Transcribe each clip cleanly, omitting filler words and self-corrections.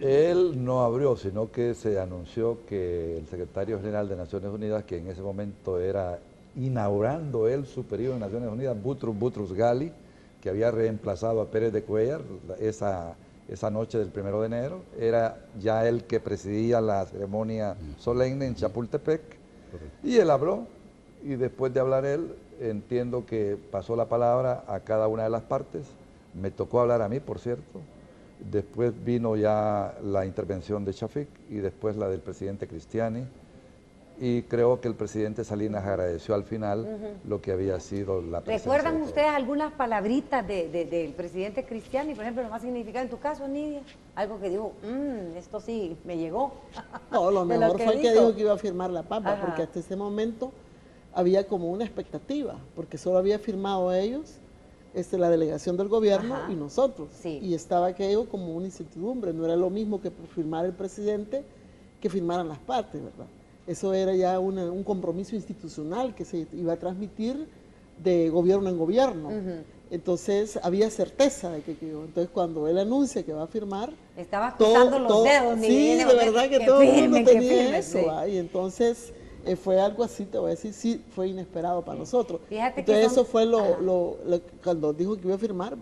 Él no abrió, sino que se anunció que el secretario general de Naciones Unidas, que en ese momento era inaugurando él su periodo en Naciones Unidas, Boutros Ghali, que había reemplazado a Pérez de Cuellar esa noche del 1 de enero, era ya él que presidía la ceremonia solemne en Chapultepec, y él habló, y después de hablar él, entiendo que pasó la palabra a cada una de las partes, me tocó hablar a mí, por cierto. Después vino ya la intervención de Shafik y después la del presidente Cristiani, y creo que el presidente Salinas agradeció al final lo que había sido la presencia. ¿Recuerdan ustedes algunas palabritas del presidente Cristiani, por ejemplo, lo más significativo en tu caso, Nidia? Algo que dijo, esto sí me llegó. No, lo mejor fue el que dijo que iba a firmar la papa, Ajá. porque hasta ese momento había como una expectativa, porque solo había firmado ellos, la delegación del gobierno y nosotros. Sí. Y estaba aquello como una incertidumbre, no era lo mismo que firmar el presidente que firmaran las partes, ¿verdad? Eso era ya un compromiso institucional que se iba a transmitir de gobierno en gobierno. Entonces había certeza de que quedó. Entonces cuando él anuncia que va a firmar... Estaba cruzando los dedos. Sí, de verdad que todo el mundo tenía eso. Sí. Y entonces... fue algo así, te voy a decir, sí, fue inesperado para nosotros. Fíjate entonces que eso fue cuando dijo que iba a firmar,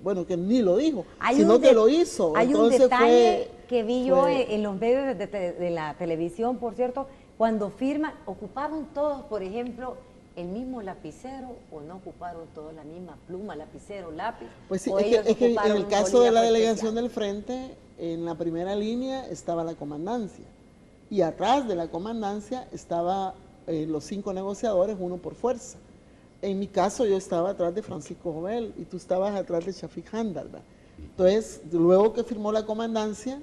bueno, que ni lo dijo, sino que lo hizo. Hay entonces un detalle que vi yo en los medios de la televisión, por cierto, cuando firman, ¿ocuparon todos, por ejemplo, el mismo lapicero o no ocuparon todos la misma pluma, lapicero, lápiz? Pues sí, es que en el caso de la delegación del Frente, en la primera línea estaba la comandancia. Y atrás de la comandancia estaba los 5 negociadores, uno por fuerza. En mi caso yo estaba atrás de Francisco Jovel y tú estabas atrás de Shafik Handal. Entonces, luego que firmó la comandancia,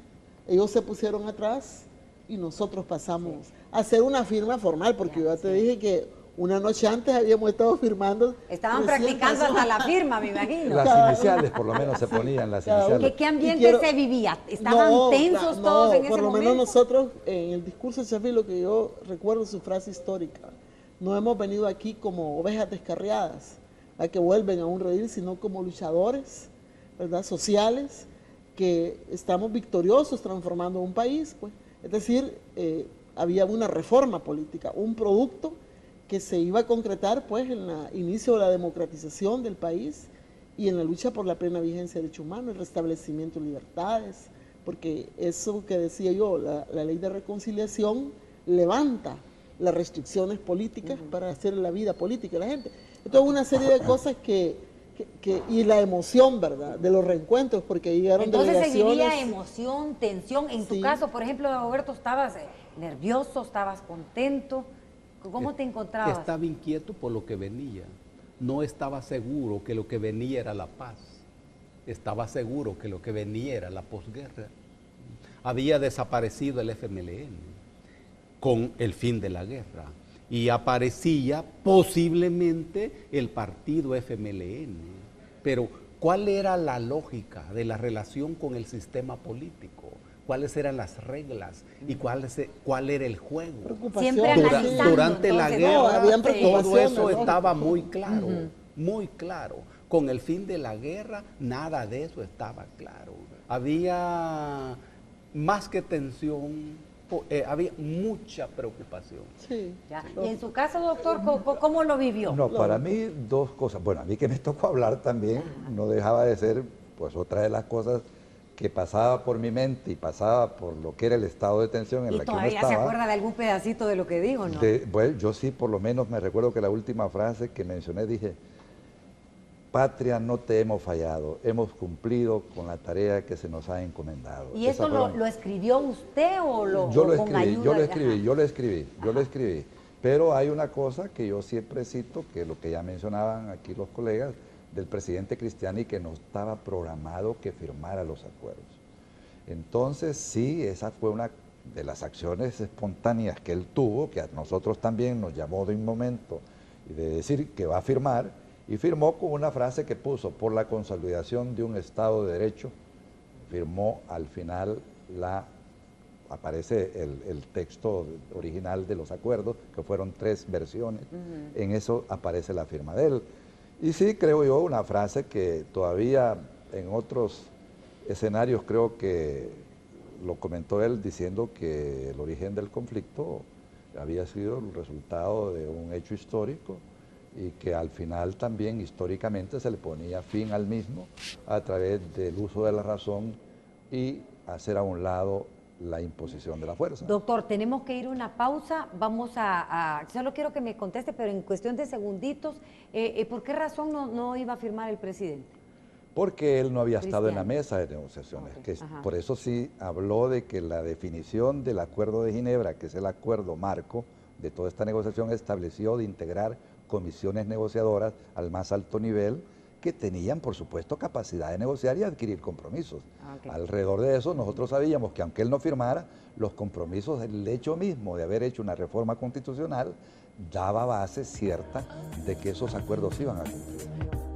ellos se pusieron atrás y nosotros pasamos a hacer una firma formal, porque yo ya te dije que una noche antes habíamos estado firmando. Estaban practicando hasta la firma, me imagino. Las iniciales, por lo menos, se ponían las iniciales. ¿Qué ambiente se vivía? ¿Estaban tensos todos en ese momento? Por lo menos nosotros, en el discurso de Shafik, lo que yo recuerdo su frase histórica, no hemos venido aquí como ovejas descarriadas, a que vuelven a un redil, sino como luchadores, ¿verdad?, sociales, que estamos victoriosos transformando un país, pues. Es decir, había una reforma política, un producto que se iba a concretar pues en el inicio de la democratización del país y en la lucha por la plena vigencia de derechos humanos, el restablecimiento de libertades, porque eso que decía yo, la ley de reconciliación levanta las restricciones políticas para hacer la vida política de la gente. Entonces una serie de cosas y la emoción, ¿verdad?, de los reencuentros, porque llegaron delegaciones. Entonces se vivía emoción, tensión. En tu caso, por ejemplo, Roberto, ¿estabas nervioso, estabas contento? ¿Cómo te encontrabas? Estaba inquieto por lo que venía. No estaba seguro que lo que venía era la paz. Estaba seguro que lo que venía era la posguerra. Había desaparecido el FMLN con el fin de la guerra y aparecía posiblemente el partido FMLN. Pero ¿cuál era la lógica de la relación con el sistema político? ¿Cuáles eran las reglas y cuál era el juego? Siempre analizando. Durante la guerra, todo eso estaba muy claro, muy claro. Con el fin de la guerra, nada de eso estaba claro. Había más que tensión, había mucha preocupación. Sí. Y en su caso, doctor, ¿cómo lo vivió? No, para mí dos cosas. Bueno, a mí que me tocó hablar también, no dejaba de ser pues otra de las cosas que pasaba por mi mente y pasaba por lo que era el estado de tensión en la que uno estaba. ¿Y todavía se acuerda de algún pedacito de lo que dijo, no? Bueno, yo sí, por lo menos me recuerdo que la última frase que mencioné dije: patria, no te hemos fallado, hemos cumplido con la tarea que se nos ha encomendado. ¿Y eso lo escribió usted o lo yo lo con escribí, ayuda? yo lo escribí. Pero hay una cosa que yo siempre cito, que es lo que ya mencionaban aquí los colegas, del presidente Cristiani, que no estaba programado que firmara los acuerdos. Entonces, sí, esa fue una de las acciones espontáneas que él tuvo, que a nosotros también nos llamó de un momento, de decir que va a firmar, y firmó con una frase que puso: por la consolidación de un Estado de Derecho. Firmó al final aparece el texto original de los acuerdos, que fueron 3 versiones, en eso aparece la firma de él. Y sí, creo yo, una frase que todavía en otros escenarios creo que lo comentó él diciendo que el origen del conflicto había sido el resultado de un hecho histórico y que al final también históricamente se le ponía fin al mismo a través del uso de la razón y hacer a un lado la imposición de la fuerza. Doctor, tenemos que ir a una pausa, solo quiero que me conteste, pero en cuestión de segunditos, ¿por qué razón no iba a firmar el presidente? Porque él no había estado en la mesa de negociaciones, Okay. Por eso sí habló de que la definición del Acuerdo de Ginebra, que es el acuerdo marco de toda esta negociación, estableció de integrar comisiones negociadoras al más alto nivel que tenían, por supuesto, capacidad de negociar y adquirir compromisos. Okay. Alrededor de eso, nosotros sabíamos que aunque él no firmara, los compromisos, el hecho mismo de haber hecho una reforma constitucional, daba base cierta de que esos acuerdos iban a cumplir.